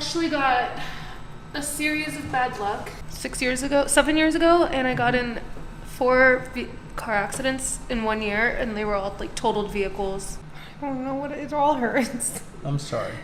actually got a series of bad luck 7 years ago, and I got in 4 car accidents in 1 year, and they were all like totaled vehicles. I don't know what it all hurts. I'm sorry.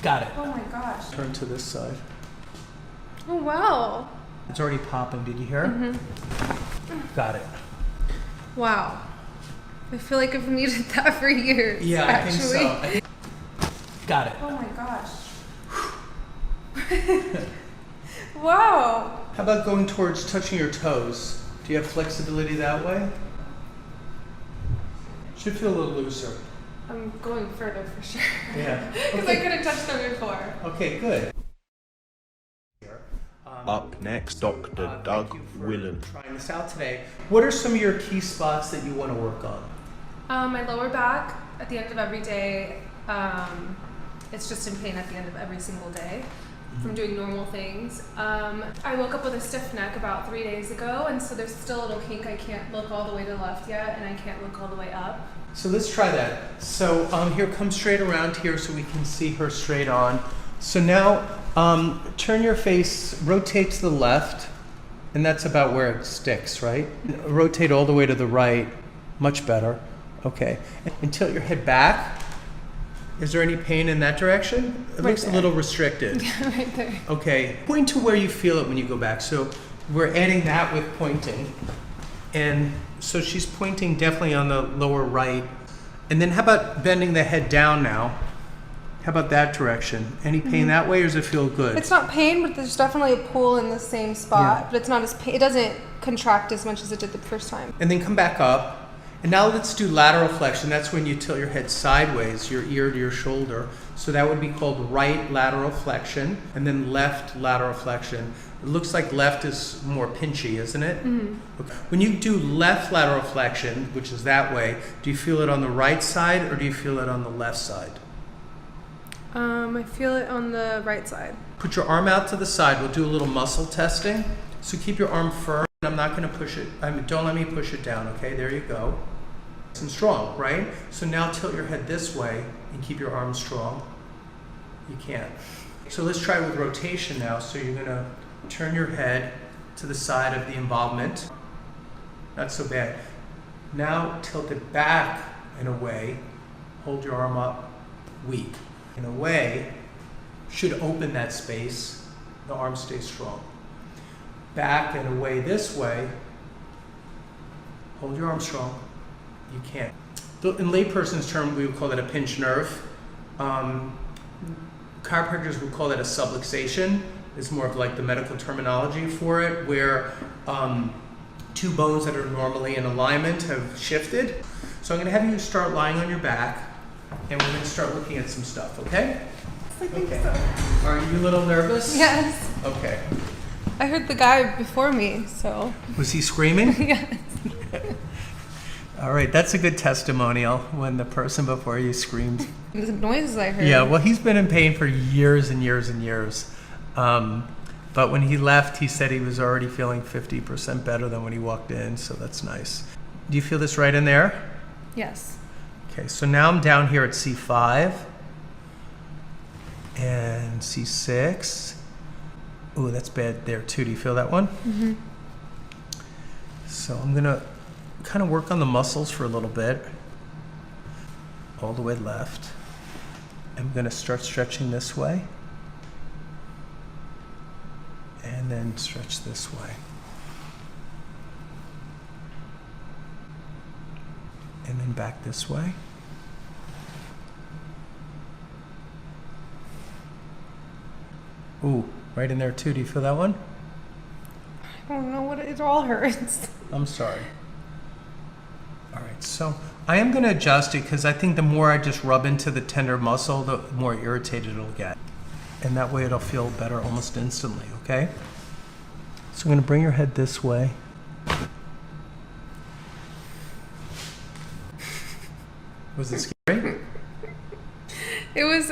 Got it. Oh my gosh. Turn to this side. Oh wow. It's already popping. Did you hear? Mm-hmm. Got it. Wow. I feel like I've needed that for years. Yeah, actually. I think so. Got it. Oh my gosh. Wow. How about going towards touching your toes? Do you have flexibility that way? Should feel a little looser. I'm going further for sure. Yeah. Because I couldn't touch them before. Okay, good. Up next, Dr. Doug Willen. Trying this out today. What are some of your key spots that you want to work on? My lower back at the end of every day. It's just in pain at the end of every single day from doing normal things. I woke up with a stiff neck about 3 days ago, and so there's still a little kink. I can't look all the way to the left yet, and I can't look all the way up. So let's try that. So here, come straight around here so we can see her straight on. So now turn your face, rotate to the left, and that's about where it sticks, right? Rotate all the way to the right, much better. Okay, and tilt your head back. Is there any pain in that direction? It looks a little restricted. Yeah, right there. Okay, point to where you feel it when you go back. So we're adding that with pointing. And so she's pointing definitely on the lower right. And then how about bending the head down now? How about that direction? Any pain that way, or does it feel good? It's not pain, but there's definitely a pull in the same spot. Yeah. But it's not as pain. It doesn't contract as much as it did the first time. And then come back up. And now let's do lateral flexion. That's when you tilt your head sideways, your ear to your shoulder. So that would be called right lateral flexion, and then left lateral flexion. It looks like left is more pinchy, isn't it? Mm-hmm. Okay. When you do left lateral flexion, which is that way, do you feel it on the right side or do you feel it on the left side? I feel it on the right side. Put your arm out to the side. We'll do a little muscle testing. So keep your arm firm. I'm not going to push it. Don't let me push it down, okay? There you go. Nice and strong, right? So now tilt your head this way and keep your arms strong. You can't. So let's try with rotation now. So you're going to turn your head to the side of the involvement. Not so bad. Now tilt it back and away. Hold your arm up, weak. In a way, should open that space. The arm stays strong. Back and away this way. Hold your arm strong. You can't. In layperson's term, we would call that a pinched nerve. Chiropractors would call that a subluxation. It's more of like the medical terminology for it, where 2 bones that are normally in alignment have shifted. So I'm going to have you start lying on your back, and we're going to start looking at some stuff, okay? I think Okay. so. Are you a little nervous? Yes. Okay. I heard the guy before me, so. Was he screaming? Yes. All right, that's a good testimonial when the person before you screams. The noises I heard. Yeah, well, he's been in pain for years and years and years. But when he left, he said he was already feeling 50% better than when he walked in, so that's nice. Do you feel this right in there? Yes. Okay, so now I'm down here at C5 and C6. Ooh, that's bad there too. Do you feel that one? Mm-hmm. So I'm going to kind of work on the muscles for a little bit. All the way left. I'm going to start stretching this way. And then stretch this way. And then back this way. Ooh, right in there too. Do you feel that one? I don't know what it all hurts. I'm sorry. All right, so I am going to adjust it because I think the more I just rub into the tender muscle, the more irritated it'll get. And that way it'll feel better almost instantly, okay? So I'm going to bring your head this way. Was it scary? It was,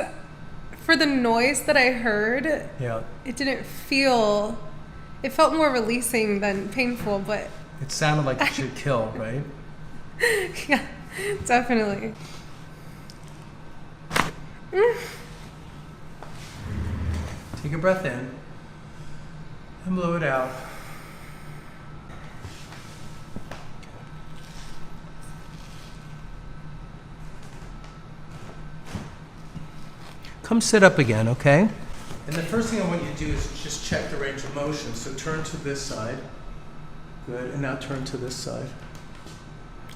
for the noise that I heard, Yeah. it didn't feel, it felt more releasing than painful, but It sounded like it should kill, right? yeah, definitely. Take a breath in and blow it out. Come sit up again, okay? And the first thing I want you to do is just check the range of motion. So turn to this side. Good. And now turn to this side.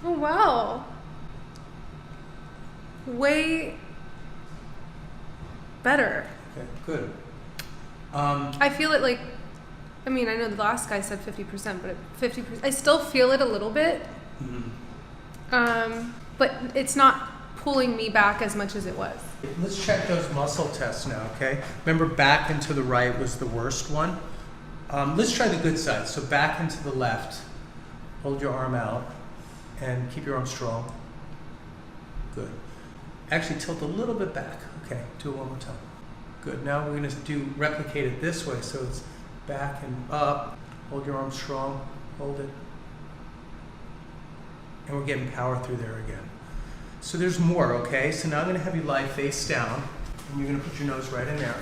Oh, wow. Way better. Okay, good. I feel it like, I mean, I know the last guy said 50%, but 50%, I still feel it a little bit. But it's not pulling me back as much as it was. Let's check those muscle tests now, okay? Remember, back and to the right was the worst one. Let's try the good side. So back and to the left. Hold your arm out and keep your arm strong. Good. Actually, tilt a little bit back. Okay, do it one more time. Good. Now we're going to replicate it this way. So it's back and up. Hold your arm strong. Hold it. And we're getting power through there again. So there's more, okay? So now I'm going to have you lie face down, and you're going to put your nose right in there.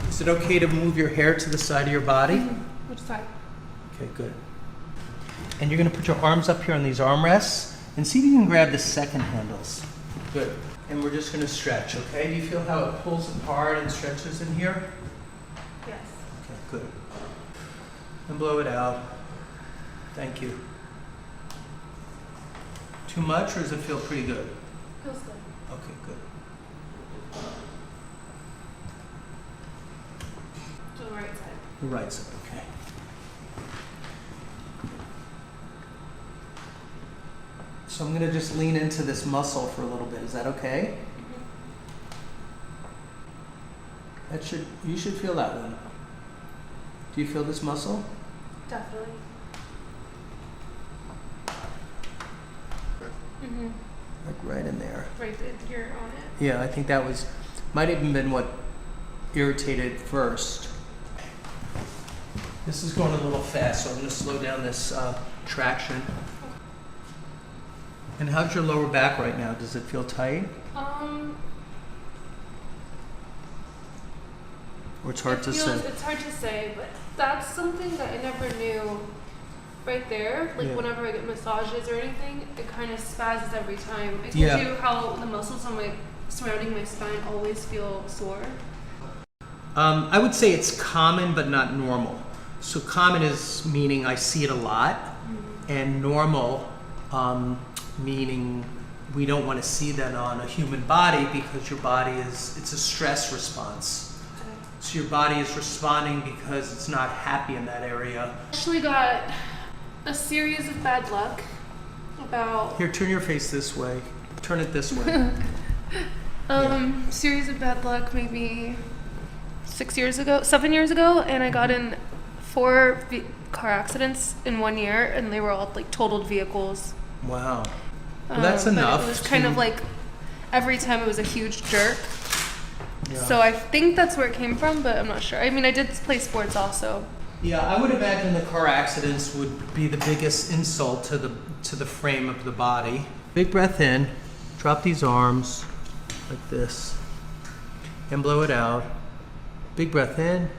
Is it okay to move your hair to the side of your body? Which side? Okay, good. And you're going to put your arms up here on these armrests, and see if you can grab the second handles. Good. And we're just going to stretch, okay? Do you feel how it pulls apart and stretches in here? Yes. Okay, good. And blow it out. Thank you. Too much, or does it feel pretty good? Feels good. Okay, good. To the right side. The right side, okay. So I'm going to just lean into this muscle for a little bit. Is that okay? You should feel that one. Do you feel this muscle? Definitely. Like right in there. Right there, you're on it. Yeah, I think that might have even been what irritated first. This is going a little fast, so I'm going to slow down this traction. And how's your lower back right now? Does it feel tight? Or it's hard to say? It's hard to say, but that's something that I never knew. Right there, like whenever I get massages or anything, it kind of spazzes every time. I told you how the muscles surrounding my spine always feel sore. I would say it's common but not normal. So common is meaning I see it a lot, and normal meaning we don't want to see that on a human body because your body it's a stress response. Okay. So your body is responding because it's not happy in that area. Actually got a series of bad luck about... Here, turn your face this way. Turn it this way. Series of bad luck maybe 7 years ago, and I got in 4 car accidents in 1 year, and they were all like totaled vehicles. Wow. Well, that's enough. It was kind of like every time it was a huge jerk. Yeah. So I think that's where it came from, but I'm not sure. I mean, I did play sports also. Yeah, I would imagine the car accidents would be the biggest insult to the frame of the body. Big breath in, drop these arms like this, and blow it out. Big breath in,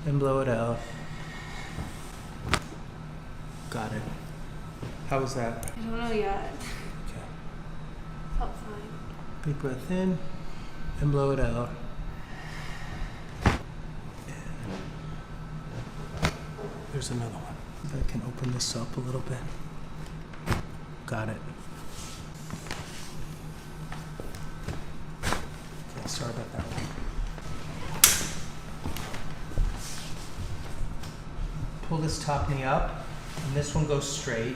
and blow it out. Got it. How was that? I don't know yet. Okay. Felt fine. Big breath in, and blow it out. There's another one. If I can open this up a little bit. Got it. Okay, sorry about that one. Pull this top knee up, and this one goes straight.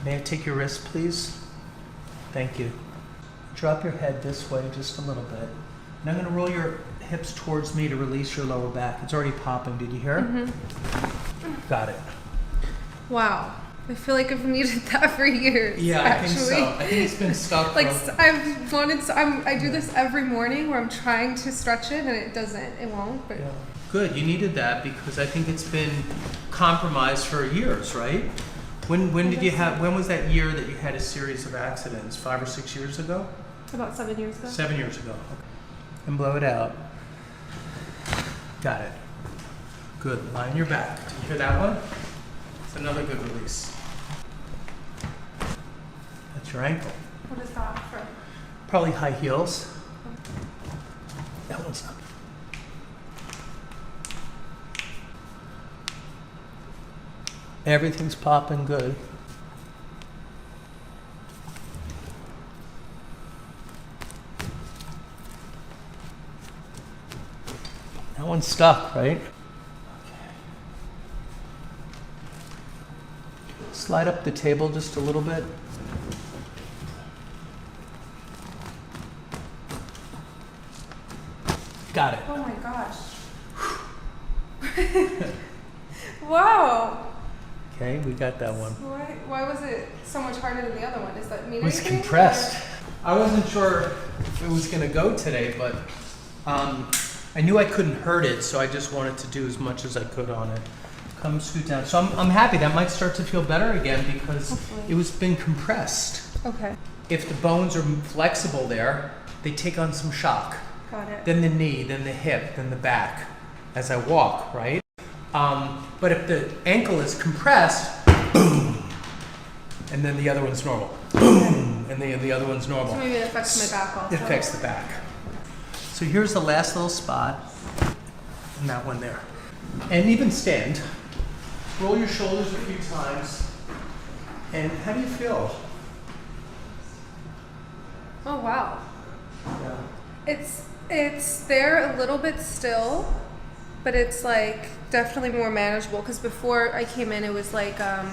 May I take your wrist, please? Thank you. Drop your head this way just a little bit. And I'm going to roll your hips towards me to release your lower back. It's already popping. Did you hear it? Got it. Wow. I feel like I've needed that for years. Yeah, actually. I think so. I think it's been stuck. Like I do this every morning where I'm trying to stretch it and it doesn't. It won't. But yeah. Good. You needed that because I think it's been compromised for years, right? When did you have? When was that year that you had a series of accidents? 5 or 6 years ago? About 7 years ago. 7 years ago. Okay. And blow it out. Got it. Good. Lie on your back. Did you hear that one? It's another good release. That's your ankle. What is that from? Probably high heels. That one's up. Everything's popping good. That one's stuck, right? Okay. Slide up the table just a little bit. Got it. Oh my gosh. Wow. Okay, we got that one. Why was it so much harder than the other one? Does that mean It was anything? compressed. I wasn't sure if it was going to go today, but I knew I couldn't hurt it, so I just wanted to do as much as I could on it. Come scoot down. So I'm happy. That might start to feel better again because Hopefully. it was been compressed. Okay. If the bones are flexible there, they take on some shock. Got it. Then the knee, then the hip, then the back as I walk, right? But if the ankle is compressed, boom, and then the other one's normal, boom, and the other one's normal. So maybe it affects my back also. It affects the back. So here's the last little spot, and that one there. And even stand. Roll your shoulders a few times. And how do you feel? Oh wow. Yeah. It's there a little bit still, but it's like definitely more manageable because before I came in it was like I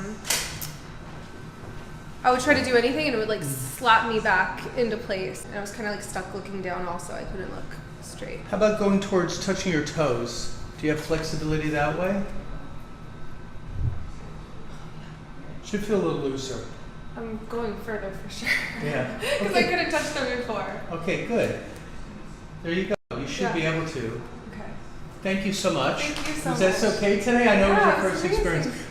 would try to do anything and it would like slap me back into place and I was kind of like stuck looking down also. I couldn't look straight. How about going towards touching your toes? Do you have flexibility that way? Should feel a little looser. I'm going further for sure. Yeah. Because I couldn't touch them before. Okay, good. There you go. You should be able to. Okay. Thank you so much. Thank you so Was much. that okay today? I know it was Yeah, your it's first amazing. experience.